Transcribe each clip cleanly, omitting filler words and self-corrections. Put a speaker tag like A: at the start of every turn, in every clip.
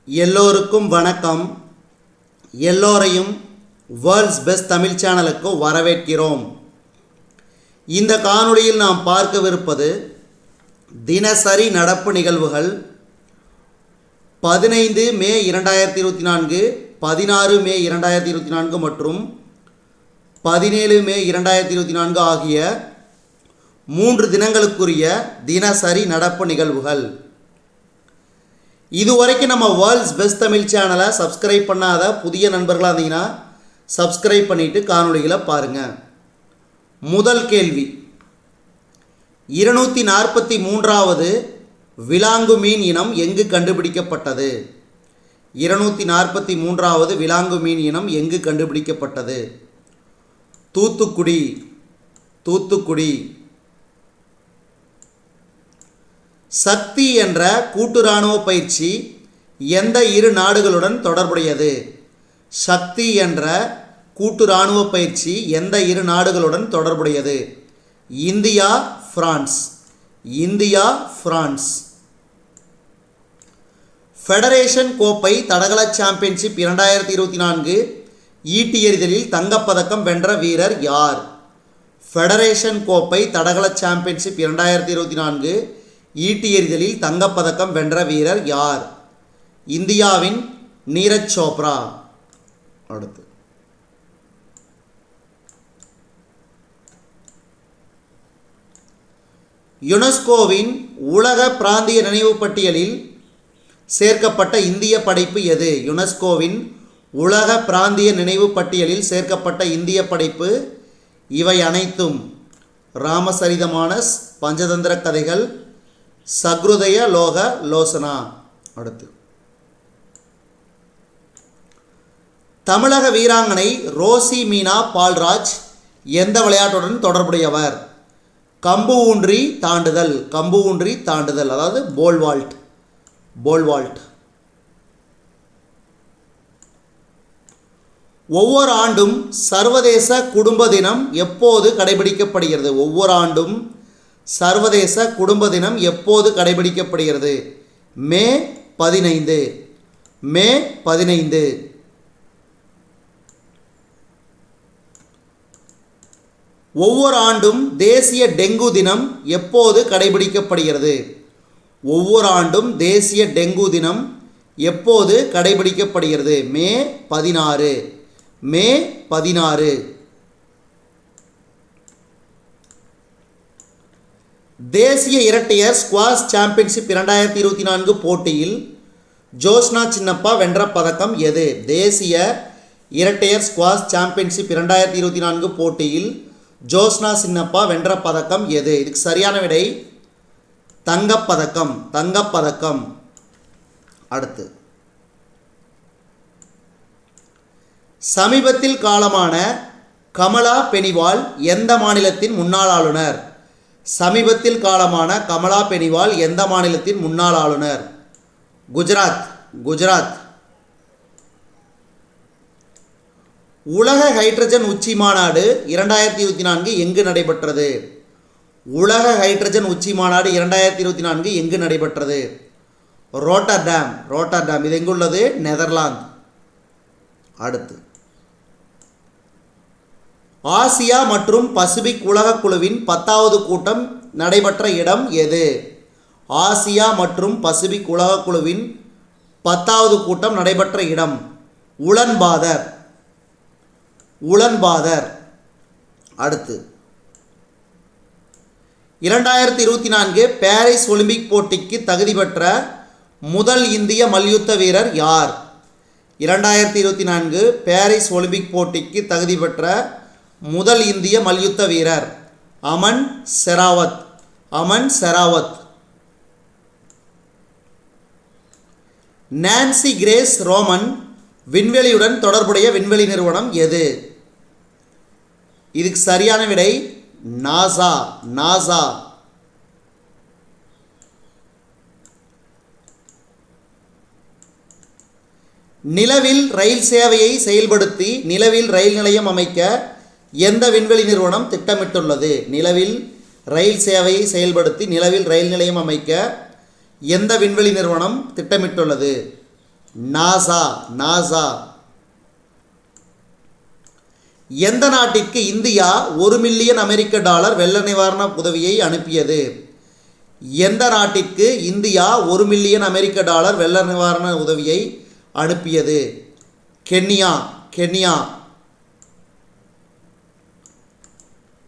A: எல்லோருக்கும் வணக்கம். எல்லோரையும் வேர்ல்ட்ஸ் பெஸ்ட் தமிழ் சேனலுக்கு வரவேற்கிறோம். இந்த காணொளியில் நாம் பார்க்கவிருப்பது தினசரி நடப்பு நிகழ்வுகள் 15 மே 2024, 16 மே 2024 மற்றும் 17 மே 2024 ஆகிய 3 தினங்களுக்குரிய தினசரி நடப்பு நிகழ்வுகள். இதுவரைக்கும் நம்ம வேர்ல்ட்ஸ் பெஸ்ட் தமிழ் சேனலை சப்ஸ்கிரைப் பண்ணாத புதிய நண்பர்களாக இருந்தீங்கன்னா சப்ஸ்கிரைப் பண்ணிவிட்டு காணொளிகளை பாருங்கள். முதல் கேள்வி, 243வது விலாங்கு மீன் இனம் எங்கு கண்டுபிடிக்கப்பட்டது? 243வது விலாங்கு மீன் இனம் எங்கு கண்டுபிடிக்கப்பட்டது? தூத்துக்குடி. தூத்துக்குடி. சக்தி என்ற கூட்டு இராணுவ பயிற்சி எந்த இரு நாடுகளுடன் தொடர்புடையது? சக்தி என்ற கூட்டு இராணுவ பயிற்சி எந்த இரு நாடுகளுடன் தொடர்புடையது? India, France. India, France. Federation கோப்பை தடகள சாம்பியன்ஷிப் 2024 ஈட்டி எறிதலில் தங்கப்பதக்கம் வென்ற வீரர் யார்? ஃபெடரேஷன் கோப்பை தடகள சாம்பியன்ஷிப் 2024 ஈட்டி எறிதலில் தங்கப்பதக்கம் வென்ற வீரர் யார்? இந்தியாவின் நீரஜ் சோப்ரா. அடுத்து, யுனெஸ்கோவின் உலக பிராந்திய நினைவு பட்டியலில் சேர்க்கப்பட்ட இந்திய படைப்பு எது? யுனெஸ்கோவின் உலக பிராந்திய நினைவு பட்டியலில் சேர்க்கப்பட்ட இந்திய படைப்பு இவை அனைத்தும்: ராமசரிதமானஸ், பஞ்சதந்திர கதைகள், சக்ருதய லோக லோசனா. அடுத்து, தமிழக வீராங்கனை ரோசி மீனா பால்ராஜ் எந்த விளையாட்டுடன் தொடர்புடையவர்? கம்பு ஊன்றி தாண்டுதல். கம்பு ஊன்றி தாண்டுதல், அதாவது போல்வால்ட். போல்வால்ட். ஒவ்வொரு ஆண்டும் சர்வதேச குடும்ப தினம் எப்போது கடைபிடிக்கப்படுகிறது? ஒவ்வொரு ஆண்டும் சர்வதேச குடும்ப தினம் எப்போது கடைபிடிக்கப்படுகிறது? மே 15. மே 15. ஒவ்வொரு ஆண்டும் தேசிய டெங்கு தினம் எப்போது கடைபிடிக்கப்படுகிறது? ஒவ்வொரு ஆண்டும் தேசிய டெங்கு தினம் எப்போது கடைபிடிக்கப்படுகிறது? மே 16. மே 16. தேசிய இரட்டையர் ஸ்குவாஷ் சாம்பியன்ஷிப் 2024 போட்டியில் ஜோஷ்னா சின்னப்பா வென்ற பதக்கம் எது? தேசிய இரட்டையர் ஸ்குவாஷ் சாம்பியன்ஷிப் 2024 போட்டியில் ஜோஷ்னா சின்னப்பா வென்ற பதக்கம் எது? இதுக்கு சரியான விடை தங்கப்பதக்கம். தங்கப்பதக்கம். அடுத்து, சமீபத்தில் காலமான கமலா பெனிவால் எந்த மாநிலத்தின் முன்னாள் ஆளுநர்? சமீபத்தில் காலமான கமலா பெனிவால் எந்த மாநிலத்தின் முன்னாள் ஆளுநர்? குஜராத். குஜராத். உலக ஹைட்ரஜன் உச்சி மாநாடு 2024 எங்கு நடைபெற்றது? உலக ஹைட்ரஜன் உச்சி மாநாடு 2024 எங்கு நடைபெற்றது? ரோட்டர்டாம். ரோட்டர்டாம். இது எங்குள்ளது? நெதர்லாந்து. அடுத்து, ஆசியா மற்றும் பசிபிக் உலக குழுவின் 10வது கூட்டம் நடைபெற்ற இடம் எது? ஆசியா மற்றும் பசிபிக் உலக குழுவின் 10வது கூட்டம் நடைபெற்ற இடம் உலன்பாதர். உலன்பாதர். அடுத்து, 2024 பாரிஸ் ஒலிம்பிக் போட்டிக்கு தகுதி பெற்ற முதல் இந்திய மல்யுத்த வீரர் யார்? 2024 பாரிஸ் ஒலிம்பிக் போட்டிக்கு தகுதி பெற்ற முதல் இந்திய மல்யுத்த வீரர் Aman Sehrawat. Aman Sehrawat. Nancy Grace Roman விண்வெளியுடன் தொடர்புடைய விண்வெளி நிறுவனம் எது? இதுக்கு சரியான விடை நாசா. நாசா. நிலவில் ரயில் சேவையை செயல்படுத்தி நிலவில் ரயில் நிலையம் அமைக்க எந்த விண்வெளி நிறுவனம் திட்டமிட்டுள்ளது? நிலவில் ரயில் சேவையை செயல்படுத்தி நிலவில் ரயில் நிலையம் அமைக்க எந்த விண்வெளி நிறுவனம் திட்டமிட்டுள்ளது? நாசா. எந்த நாட்டிற்கு இந்தியா $1 மில்லியன் வெள்ள நிவாரண உதவியை அனுப்பியது? எந்த நாட்டிற்கு இந்தியா $1 மில்லியன் வெள்ள நிவாரண உதவியை அனுப்பியது? கென்யா.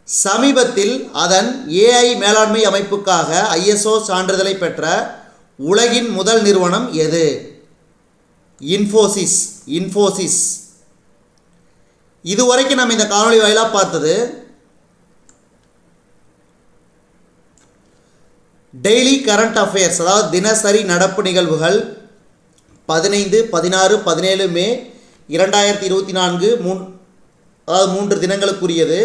A: சமீபத்தில் அதன் AI மேலாண்மை அமைப்புக்காக ISO சான்றிதழை பெற்ற உலகின் முதல் நிறுவனம் எது? இன்ஃபோசிஸ். இதுவரைக்கும் நம்ம இந்த காணொளி வாயிலாக பார்த்தது டெய்லி கரண்ட் அஃபேர்ஸ், அதாவது தினசரி நடப்பு நிகழ்வுகள் 15, 16, 17 மே 2024 அதாவது 3 தினங்களுக்குரியது.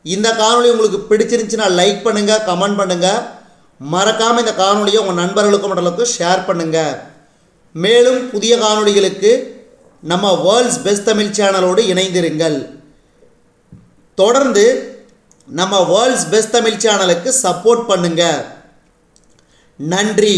A: இந்த காணொளி உங்களுக்கு பிடிச்சிருந்துச்சுன்னா லைக் பண்ணுங்கள், கமெண்ட் பண்ணுங்கள், மறக்காமல் இந்த காணொளியை உங்கள் நண்பர்களுக்கும் மற்றவர்களுக்கும் ஷேர் பண்ணுங்கள். மேலும் புதிய காணொளிகளுக்கு நம்ம வேர்ல்ட்ஸ் பெஸ்ட் தமிழ் சேனலோடு இணைந்திருங்கள். தொடர்ந்து நம்ம வேர்ல்ட்ஸ் பெஸ்ட் தமிழ் சேனலுக்கு சப்போர்ட் பண்ணுங்கள். நன்றி.